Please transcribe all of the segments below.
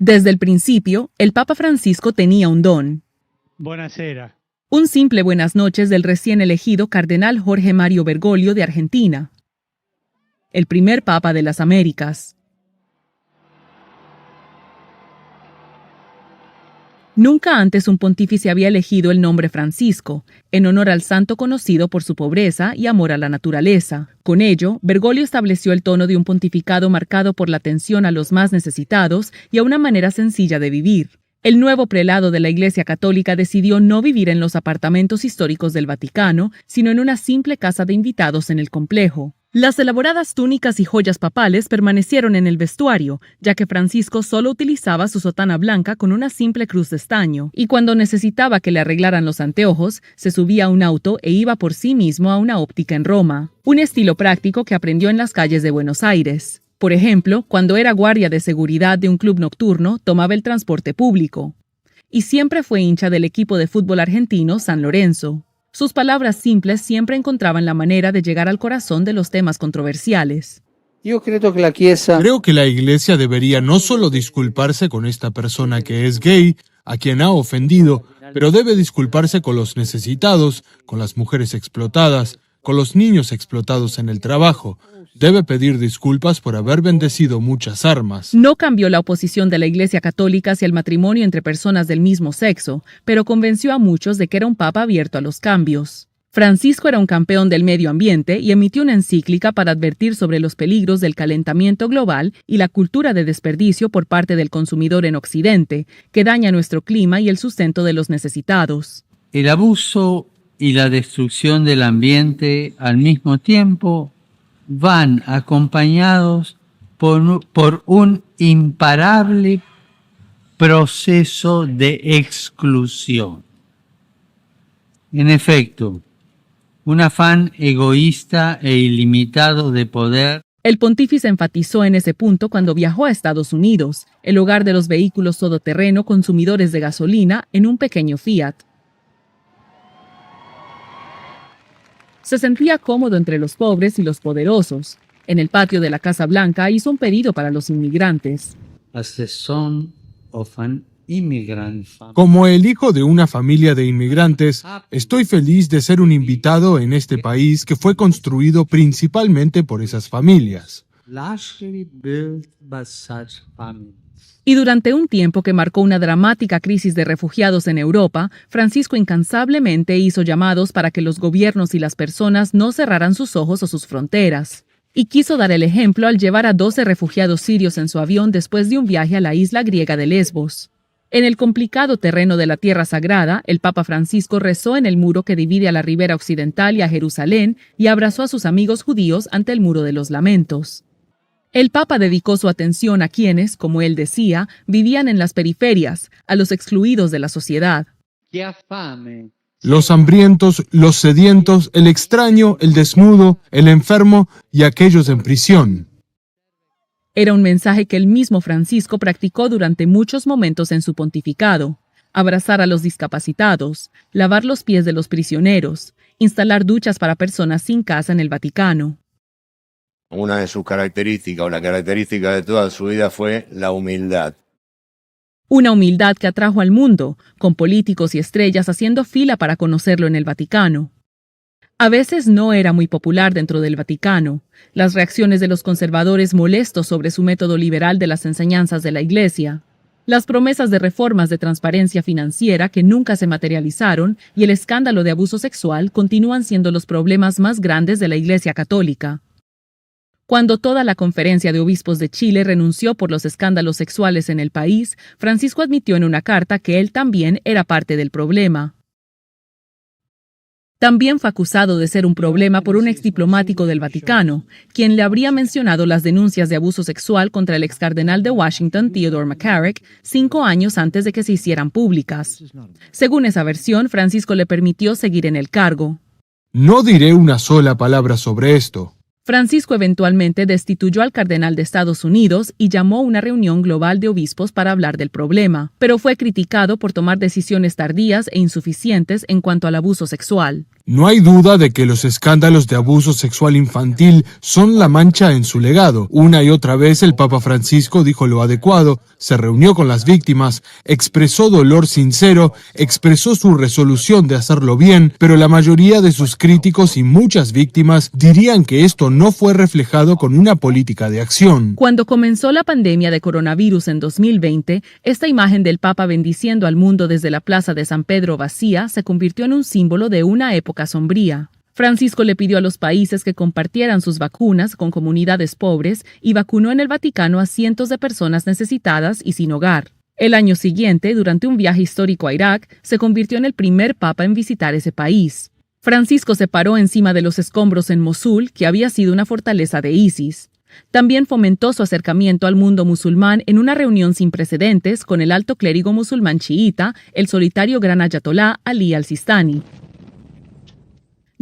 Desde el principio, el Papa Francisco tenía un don. Buonasera. Un simple buenas noches del recién elegido cardenal Jorge Mario Bergoglio de Argentina, el primer Papa de las Américas. Nunca antes un pontífice había elegido el nombre Francisco, en honor al santo conocido por su pobreza y amor a la naturaleza. Con ello, Bergoglio estableció el tono de un pontificado marcado por la atención a los más necesitados y a una manera sencilla de vivir. El nuevo prelado de la Iglesia Católica decidió no vivir en los apartamentos históricos del Vaticano, sino en una simple casa de invitados en el complejo. Las elaboradas túnicas y joyas papales permanecieron en el vestuario, ya que Francisco solo utilizaba su sotana blanca con una simple cruz de estaño, y cuando necesitaba que le arreglaran los anteojos, se subía a un auto e iba por sí mismo a una óptica en Roma, un estilo práctico que aprendió en las calles de Buenos Aires. Por ejemplo, cuando era guardia de seguridad de un club nocturno, tomaba el transporte público. Y siempre fue hincha del equipo de fútbol argentino San Lorenzo. Sus palabras simples siempre encontraban la manera de llegar al corazón de los temas controversiales. Creo que la Iglesia debería no solo disculparse con esta persona que es gay, a quien ha ofendido, pero debe disculparse con los necesitados, con las mujeres explotadas, con los niños explotados en el trabajo. Debe pedir disculpas por haber bendecido muchas armas. No cambió la oposición de la Iglesia Católica hacia el matrimonio entre personas del mismo sexo, pero convenció a muchos de que era un papa abierto a los cambios. Francisco era un campeón del medio ambiente y emitió una encíclica para advertir sobre los peligros del calentamiento global y la cultura de desperdicio por parte del consumidor en Occidente, que daña nuestro clima y el sustento de los necesitados. El abuso y la destrucción del ambiente al mismo tiempo van acompañados por un imparable proceso de exclusión. En efecto, un afán egoísta e ilimitado de poder. El pontífice enfatizó en ese punto cuando viajó a Estados Unidos, el hogar de los vehículos todoterreno consumidores de gasolina en un pequeño Fiat. Se sentía cómodo entre los pobres y los poderosos. En el patio de la Casa Blanca hizo un pedido para los inmigrantes. As the son of an immigrant family. Como el hijo de una familia de inmigrantes, estoy feliz de ser un invitado en este país que fue construido principalmente por esas familias. Largely built by such families. Y durante un tiempo que marcó una dramática crisis de refugiados en Europa, Francisco incansablemente hizo llamados para que los gobiernos y las personas no cerraran sus ojos o sus fronteras. Y quiso dar el ejemplo al llevar a 12 refugiados sirios en su avión después de un viaje a la isla griega de Lesbos. En el complicado terreno de la Tierra Sagrada, el Papa Francisco rezó en el muro que divide a la ribera occidental y a Jerusalén y abrazó a sus amigos judíos ante el Muro de los Lamentos. El Papa dedicó su atención a quienes, como él decía, vivían en las periferias, a los excluidos de la sociedad. Los hambrientos, los sedientos, el extraño, el desnudo, el enfermo y aquellos en prisión. Era un mensaje que el mismo Francisco practicó durante muchos momentos en su pontificado. Abrazar a los discapacitados, lavar los pies de los prisioneros, instalar duchas para personas sin casa en el Vaticano. Una de sus características, o la característica de toda su vida, fue la humildad. Una humildad que atrajo al mundo, con políticos y estrellas haciendo fila para conocerlo en el Vaticano. A veces no era muy popular dentro del Vaticano. Las reacciones de los conservadores molestos sobre su método liberal de las enseñanzas de la Iglesia, las promesas de reformas de transparencia financiera que nunca se materializaron y el escándalo de abuso sexual continúan siendo los problemas más grandes de la Iglesia Católica. Cuando toda la Conferencia de Obispos de Chile renunció por los escándalos sexuales en el país, Francisco admitió en una carta que él también era parte del problema. También fue acusado de ser un problema por un exdiplomático del Vaticano, quien le habría mencionado las denuncias de abuso sexual contra el excardenal de Washington, Theodore McCarrick, 5 años antes de que se hicieran públicas. Según esa versión, Francisco le permitió seguir en el cargo. No diré una sola palabra sobre esto. Francisco eventualmente destituyó al cardenal de Estados Unidos y llamó una reunión global de obispos para hablar del problema, pero fue criticado por tomar decisiones tardías e insuficientes en cuanto al abuso sexual. No hay duda de que los escándalos de abuso sexual infantil son la mancha en su legado. Una y otra vez el Papa Francisco dijo lo adecuado, se reunió con las víctimas, expresó dolor sincero, expresó su resolución de hacerlo bien, pero la mayoría de sus críticos y muchas víctimas dirían que esto no fue reflejado con una política de acción. Cuando comenzó la pandemia de coronavirus en 2020, esta imagen del Papa bendiciendo al mundo desde la plaza de San Pedro vacía se convirtió en un símbolo de una época sombría. Francisco le pidió a los países que compartieran sus vacunas con comunidades pobres y vacunó en el Vaticano a cientos de personas necesitadas y sin hogar. El año siguiente, durante un viaje histórico a Irak, se convirtió en el primer papa en visitar ese país. Francisco se paró encima de los escombros en Mosul, que había sido una fortaleza de ISIS. También fomentó su acercamiento al mundo musulmán en una reunión sin precedentes con el alto clérigo musulmán chiita, el solitario gran ayatolá Ali al-Sistani.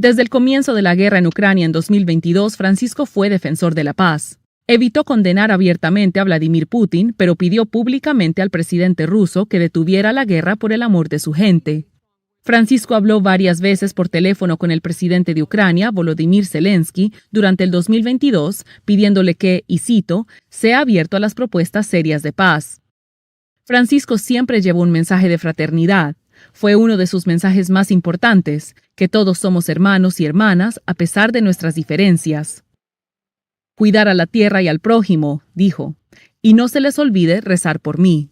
Desde el comienzo de la guerra en Ucrania en 2022, Francisco fue defensor de la paz. Evitó condenar abiertamente a Vladimir Putin, pero pidió públicamente al presidente ruso que detuviera la guerra por el amor de su gente. Francisco habló varias veces por teléfono con el presidente de Ucrania, Volodymyr Zelensky, durante el 2022, pidiéndole que, y cito, sea abierto a las propuestas serias de paz. Francisco siempre llevó un mensaje de fraternidad. Fue uno de sus mensajes más importantes, que todos somos hermanos y hermanas a pesar de nuestras diferencias. Cuidar a la tierra y al prójimo, dijo, y no se les olvide rezar por mí.